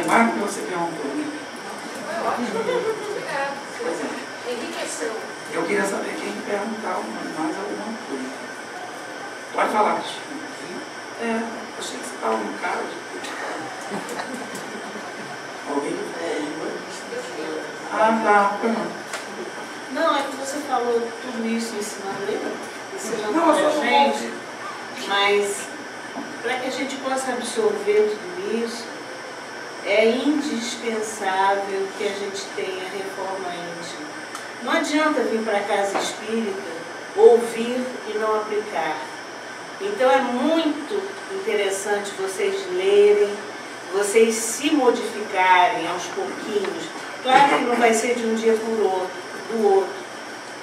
mais do que você perguntou, né? Pois é. Enriqueceu. Eu queria saber quem perguntar mais alguma coisa. Pode falar, Cristina. É, achei que você estava no caso. Alguém? Ah, tá. Não, é que você falou tudo isso ensinando Não, pra gente, mas para que a gente possa absorver tudo isso, é indispensável que a gente tenha reforma íntima. Não adianta vir para a casa espírita, ouvir e não aplicar. Então é muito interessante vocês lerem, vocês se modificarem aos pouquinhos. Claro que não vai ser de um dia do outro,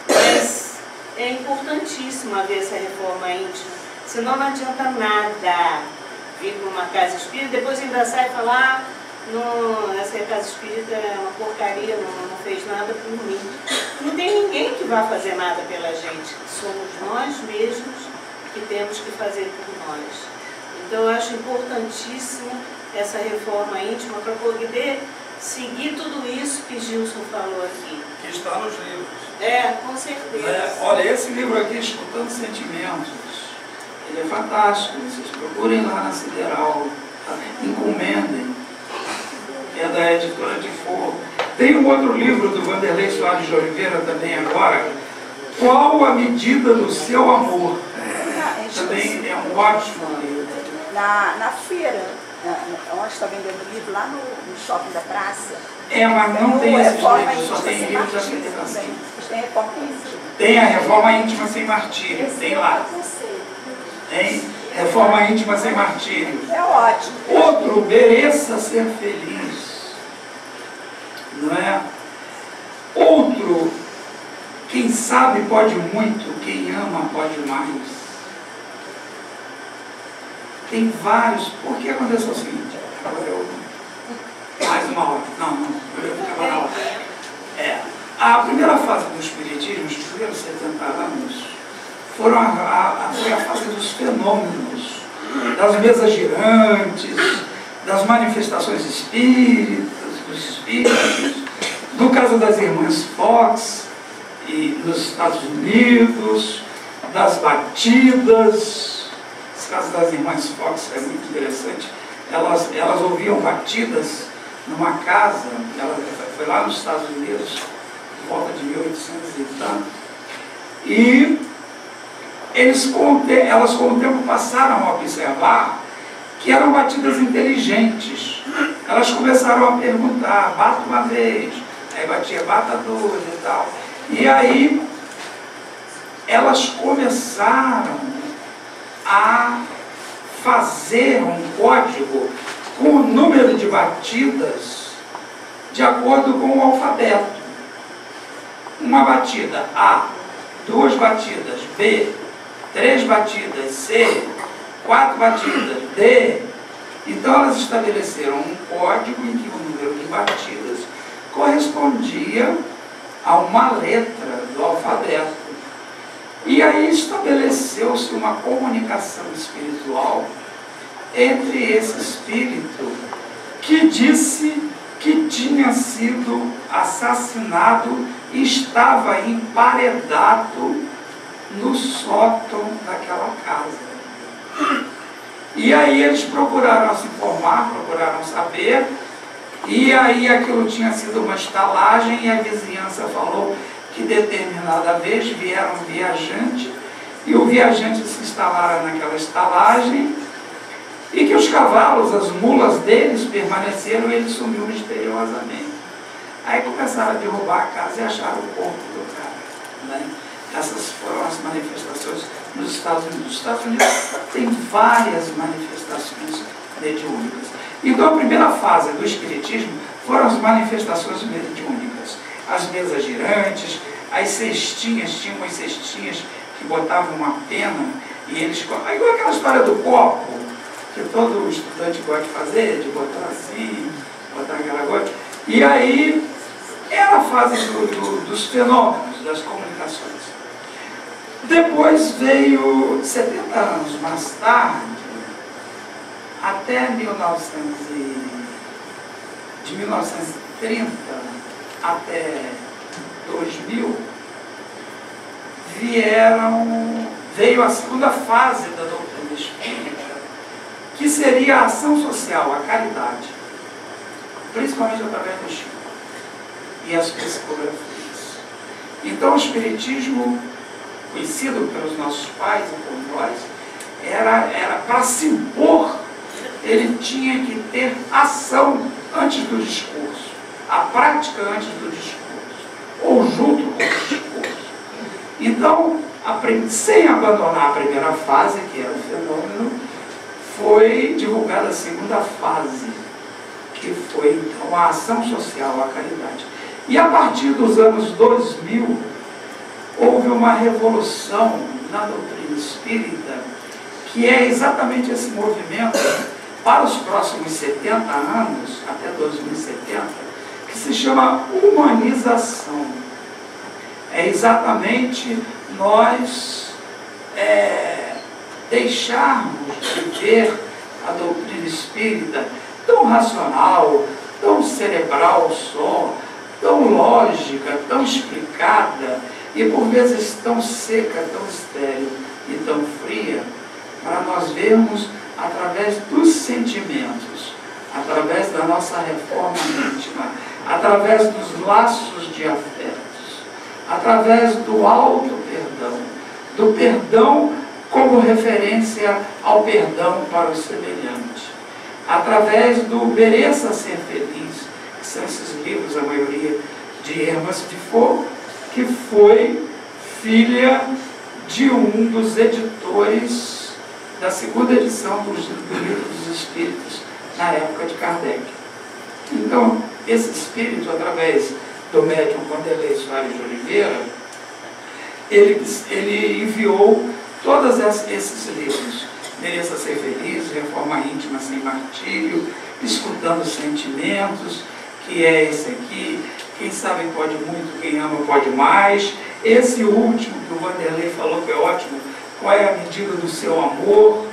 mas é importantíssimo haver essa reforma íntima, senão não adianta nada vir para uma casa espírita, depois ainda sai e falar, essa casa espírita é uma porcaria, não fez nada por mim. Não tem ninguém que vá fazer nada pela gente, somos nós mesmos que temos que fazer por nós. Então eu acho importantíssimo essa reforma íntima para poder seguir tudo isso que Gilson falou aqui. Que está nos livros. É, com certeza. Olha, esse livro aqui, Escutando Sentimentos, ele é fantástico. Vocês procurem lá na Sideral, tá? Encomendem. É da editora de Fogo. Tem um outro livro do Vanderlei Soares de Oliveira também agora, Qual a Medida do Seu Amor? Também é um ótimo livro. Na feira, onde está vendendo livro, lá no shopping da praça. É, mas não tem esses livros, só tem livros da Federação. Tem reforma íntima. Tem a Reforma Íntima Sem Martírio, tem lá. Tem Reforma Íntima Sem Martírio. É ótimo. Outro, Mereça Ser Feliz. Não é? Outro, quem sabe pode muito, quem ama pode mais. Tem vários. Porque aconteceu o seguinte, agora eu. Mais uma hora. Não, eu ficava na hora. A primeira fase do Espiritismo, os primeiros 70 anos, foi a fase dos fenômenos, das mesas girantes, das manifestações espíritas, dos espíritos, no caso das irmãs Fox, e nos Estados Unidos, das batidas. Esse caso das irmãs Fox é muito interessante. Elas ouviam batidas numa casa, foi lá nos Estados Unidos, por volta de 1800 e tanto, e elas com o tempo passaram a observar que eram batidas inteligentes. Elas começaram a perguntar, bata uma vez, aí batia, bata duas e tal. E aí elas começaram a fazer um código com o número de batidas de acordo com o alfabeto. Uma batida A, duas batidas B, três batidas C, quatro batidas D. Então elas estabeleceram um código em que o número de batidas correspondia a uma letra do alfabeto. E aí estabeleceu-se uma comunicação espiritual entre esse espírito que disse que tinha sido assassinado e estava emparedado no sótão daquela casa. E aí eles procuraram se informar, procuraram saber, e aí aquilo tinha sido uma estalagem, e a vizinhança falou que determinada vez vieram um viajante, e o viajante se instalara naquela estalagem, e que os cavalos, as mulas deles permaneceram e ele sumiu misteriosamente. Aí começaram a derrubar a casa e acharam o corpo do cara, né? Essas foram as manifestações nos Estados Unidos. Nos Estados Unidos tem várias manifestações mediúnicas. Então a primeira fase do Espiritismo foram as manifestações mediúnicas. As mesas girantes, as cestinhas, tinham umas cestinhas que botavam uma pena e eles... Igual aquela história do copo, que todo estudante gosta de fazer, de botar assim, botar aquela coisa. E aí era a fase dos fenômenos, das comunicações. Depois veio, 70 anos mais tarde, até 1900 de 1930 até 2000, veio a segunda fase da doutrina espírita, que seria a ação social, a caridade, principalmente através do Chico e as psicografias. Então o espiritismo, conhecido pelos nossos pais e por nós, era para se impor, ele tinha que ter ação antes do discurso, a prática antes do discurso, ou junto com o discurso. Então, sem abandonar a primeira fase, que era o fenômeno, foi divulgada a segunda fase, que foi então a ação social, a caridade. E a partir dos anos 2000, houve uma revolução na doutrina espírita, que é exatamente esse movimento para os próximos 70 anos, até 2070, que se chama humanização. É exatamente nós deixarmos de ver a doutrina espírita tão racional, tão cerebral só, tão lógica, tão explicada, e por vezes tão seca, tão estéril e tão fria, para nós vermos através dos sentimentos, através da nossa reforma íntima, através dos laços de afetos, através do auto-perdão, do perdão como referência ao perdão para o semelhante, através do Mereça Ser Feliz, que são esses livros, a maioria de Hermas de Fogo, que foi filha de um dos editores da segunda edição do Livro dos Espíritos, na época de Kardec. Então, esse espírito, através do médium Vanderlei Soares de Oliveira, ele enviou todos esses livros. Mereça Ser Feliz, Reforma Íntima Sem Martírio, Escutando Sentimentos, que é esse aqui, Quem Sabe Pode Muito, Quem Ama Pode Mais. Esse último que o Vanderlei falou que é ótimo, Qual é a Medida do Seu Amor,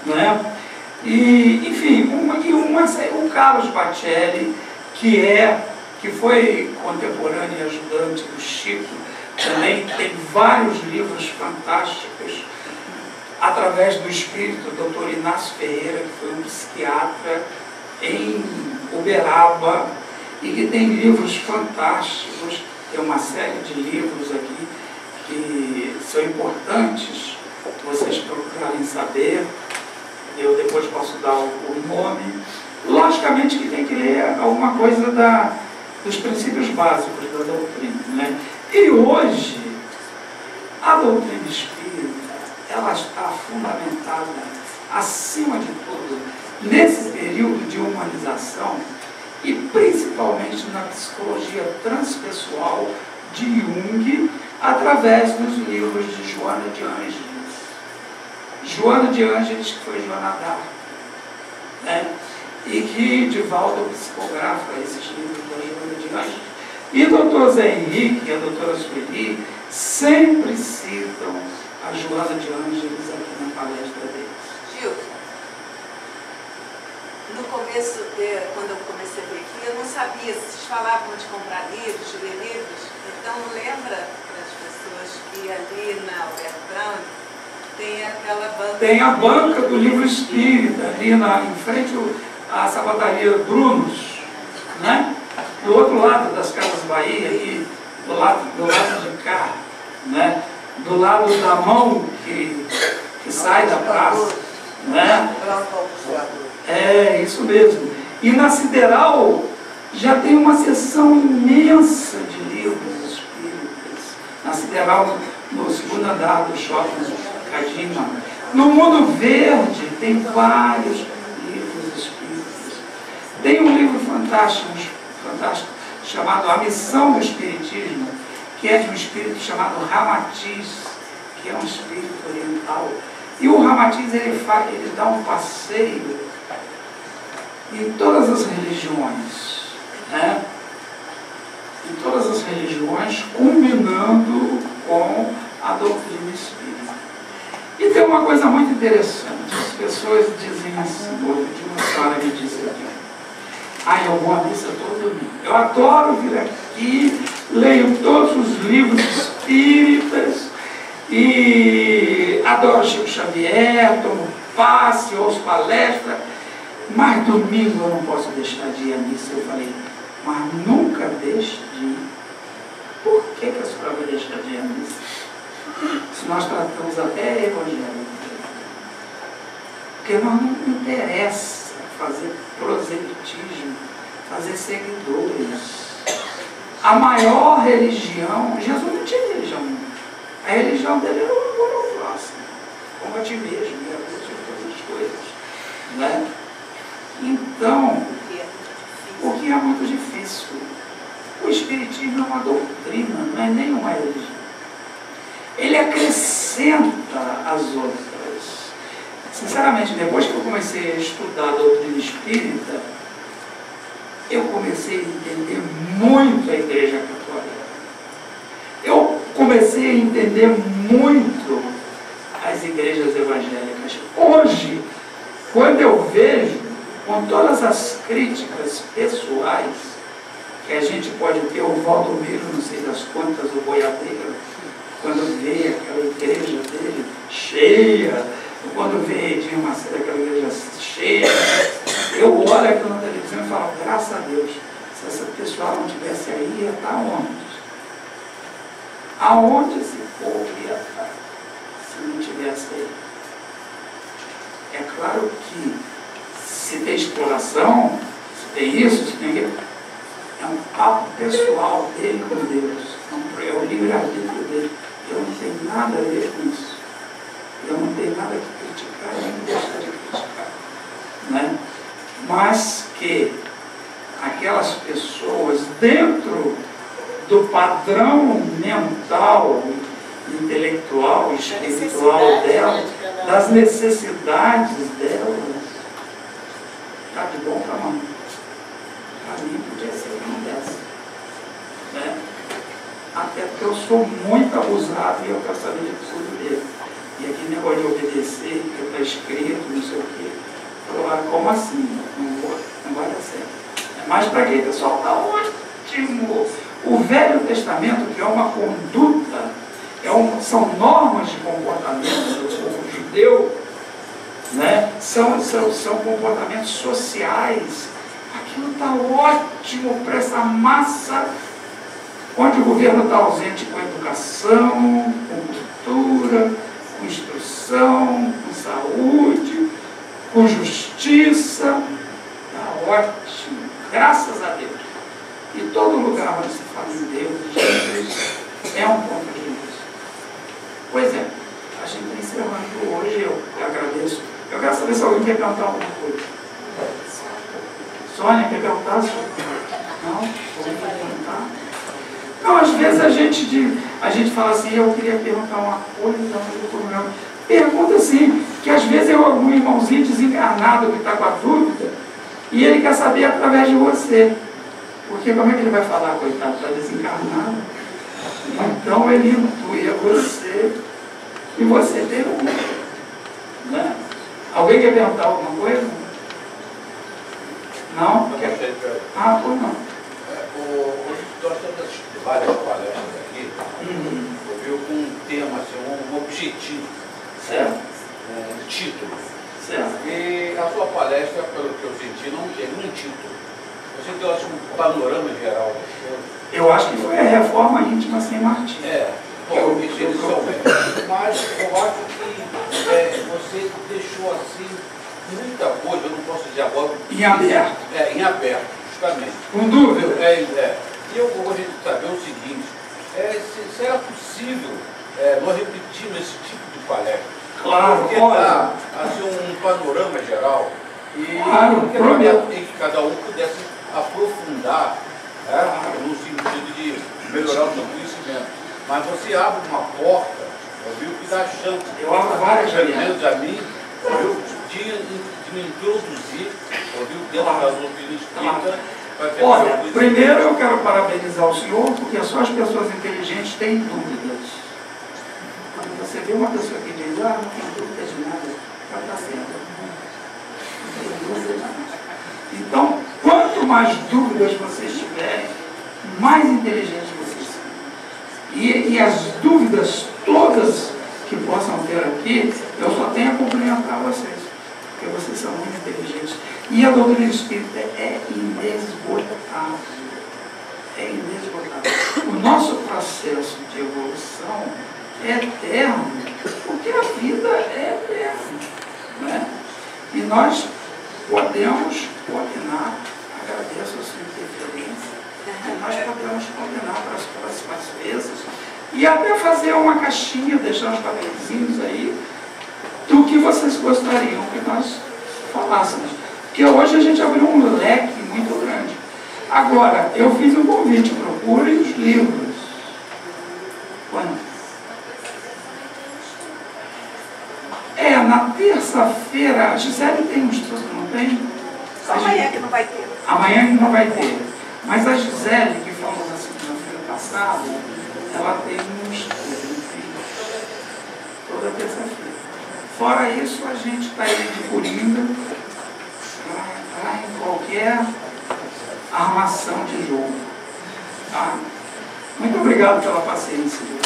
né? E, enfim, o Carlos Bacelli, que foi contemporâneo e ajudante do Chico, também tem vários livros fantásticos, através do espírito do Dr. Inácio Ferreira, que foi um psiquiatra em Uberaba, e que tem livros fantásticos, tem uma série de livros aqui que são importantes, vocês procurarem saber, eu depois posso dar o nome. Logicamente que tem que ler alguma coisa dos princípios básicos da doutrina, né? E hoje, a doutrina espírita, ela está fundamentada, acima de tudo, nesse período de humanização, e principalmente na psicologia transpessoal de Jung, através dos livros de Joana de Ângeles. Joana de Ângeles, que foi Joana d'Arc, né? E que Divaldo psicografa esses livros da Joana de Ângeles. E doutor Zé Henrique e a doutora Sueli sempre citam a Joana de Ângeles aqui na palestra deles. Gilson, no começo, quando eu comecei a vir aqui, eu não sabia, vocês falavam de comprar livros, de ler livros, então lembra para as pessoas que ali na Alberto Brown tem aquela banca... Tem a banca do livro espírita, ali em frente à sapataria Brunos, né? Do outro lado das Casas Bahia, aqui, do lado de cá, né? Do lado da mão que sai da praça, né? É, isso mesmo. E na Sideral já tem uma seção imensa de livros espíritas. Na Sideral, no segundo andar do shopping Cadima. No Mundo Verde tem vários livros espíritas. Tem um livro fantástico chamado A Missão do Espiritismo, que é de um espírito chamado Ramatiz, que é um espírito oriental. E o Ramatiz, ele dá um passeio em todas as religiões, né? Em todas as religiões, combinando com a doutrina espírita. E tem uma coisa muito interessante, as pessoas dizem assim, uma senhora me disse aqui, Ah, eu vou à missa todo domingo. Eu adoro vir aqui, leio todos os livros espíritas e adoro Chico Xavier, tomo passe, ouço palestra, mas domingo eu não posso deixar de ir à missa. Eu falei, mas nunca deixe de ir. Por que a senhora vai deixar de ir à missa? Se nós tratamos até evangelho. Porque nós não interessa fazer proselitismo, fazer seguidores. A maior religião, Jesus não tinha religião. A religião dele era o amor ao próximo, como a ti mesmo, e a Deus de todas as coisas. Né? Então, o que é muito difícil? O Espiritismo é uma doutrina, não é nem uma religião. Ele acrescenta as outras. Sinceramente, depois que eu comecei a estudar a doutrina espírita, eu comecei a entender muito a Igreja Católica. Eu comecei a entender muito as igrejas evangélicas. Hoje, quando eu vejo, com todas as críticas pessoais, que a gente pode ter, o Valdomiro, não sei das quantas, o boiadeiro, quando vê aquela igreja dele cheia, quando vê Edinho Macedo, aquela igreja cheia, eu olho aquilo na televisão e falo, graças a Deus, se essa pessoa não estivesse aí, ia estar onde? Aonde esse povo ia estar, se não estivesse aí? É claro que se tem exploração, se tem isso, se tem aquilo, é um papo pessoal dele com Deus, é o livre-arbítrio dele. Eu não tenho nada a ver com isso. Eu não tenho nada que criticar, nem deixar de criticar. Né? Mas que aquelas pessoas, dentro do padrão mental, intelectual, espiritual delas, das necessidades delas, está de bom tamanho. Para mim podia ser uma dessas. Né? Até porque eu sou muito abusado e eu quero saber de tudo dele. E aqui negócio de obedecer, que está escrito, não sei o quê. Falou, ah, como assim? Não vai dar certo. É mais para quem o pessoal está ótimo. O Velho Testamento, que é uma conduta, são normas de comportamento do povo judeu, né? são comportamentos sociais. Aquilo está ótimo para essa massa onde o governo está ausente com educação, com cultura, com instrução, com saúde, com justiça. Está ótimo, graças a Deus. E todo lugar onde se fala em Deus, Jesus, é um ponto de luz. Pois é, a gente está encerrando hoje, eu agradeço. Eu quero saber se alguém quer perguntar alguma coisa. Sônia, quer perguntar? Não? Alguém quer perguntar? Não, às vezes a gente fala assim, eu queria perguntar uma coisa, pergunta assim, que às vezes é algum irmãozinho desencarnado que está com a dúvida, e ele quer saber através de você. Porque como é que ele vai falar, coitado, está desencarnado? Então ele intui a você, e você pergunta. Né? Alguém quer perguntar alguma coisa? Não? Quer? Ah, por não. Hoje nós estamos assistindo várias palestras aqui, ouviu com um tema, assim, um objetivo, Certo? um título. Certo. E a sua palestra, pelo que eu senti, não tem um título. Você deu assim, um panorama geral das coisas. Eu acho que foi a reforma íntima sem Martim. Bom, inicialmente. Mas eu acho que você deixou assim muita coisa, eu não posso dizer agora. Em aberto. Em aberto, justamente. Com dúvida? E eu gostaria de saber o seguinte, se era possível nós repetirmos esse tipo de palestra. Claro, porque pode. dá assim, um panorama geral e, Claro, e que cada um pudesse aprofundar, no sentido de melhorar o seu conhecimento. Mas você abre uma porta, viu, que dá chance. Eu abro várias pelo janelas. menos a mim, viu, de me introduzir, viu, dentro da doutrina espírita. Olha, primeiro eu quero parabenizar o senhor, porque só as pessoas inteligentes têm dúvidas. Quando você vê uma pessoa que diz, não tem dúvida de nada, vai estar certo. Não tem dúvida de nada. Então, quanto quanto mais dúvidas vocês tiverem, mais inteligentes vocês são. E as dúvidas todas que possam ter aqui, eu só tenho a cumprimentar vocês, porque vocês são muito inteligentes. E a doutrina espírita é inesgotável. É inesgotável. O nosso processo de evolução é eterno, porque a vida é eterna, né? E nós podemos combinar, agradeço a sua interferência, nós podemos combinar para as próximas vezes e até fazer uma caixinha, deixar uns papelzinhos aí, do que vocês gostariam que nós falássemos. Porque hoje a gente abriu um leque muito grande. Agora, eu fiz um convite, procurem os livros. Quando? Na terça-feira, a Gisele tem uns truques, não tem? Só amanhã que não vai ter. Amanhã que não vai ter. Mas a Gisele, que falou na segunda-feira passada, ela tem uns truques, toda terça-feira. Fora isso, a gente está aí de coringa para entrar em qualquer armação de jogo. Tá? Muito obrigado pela paciência.